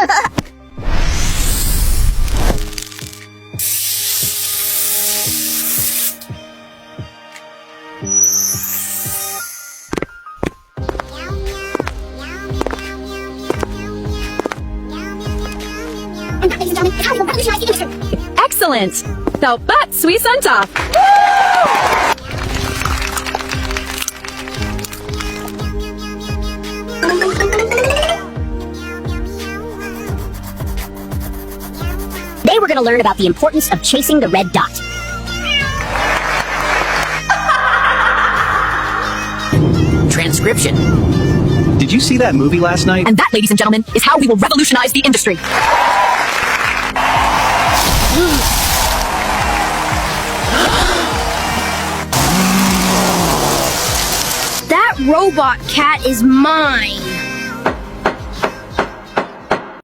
And that, ladies and gentlemen, is how we will revolutionize the industry. Excellent! So that's we sent off. Today we're going to learn about the importance of chasing the red dot. Transcription. Did you see that movie last night? And that, ladies and gentlemen, is how we will revolutionize the industry. That robot cat is mine.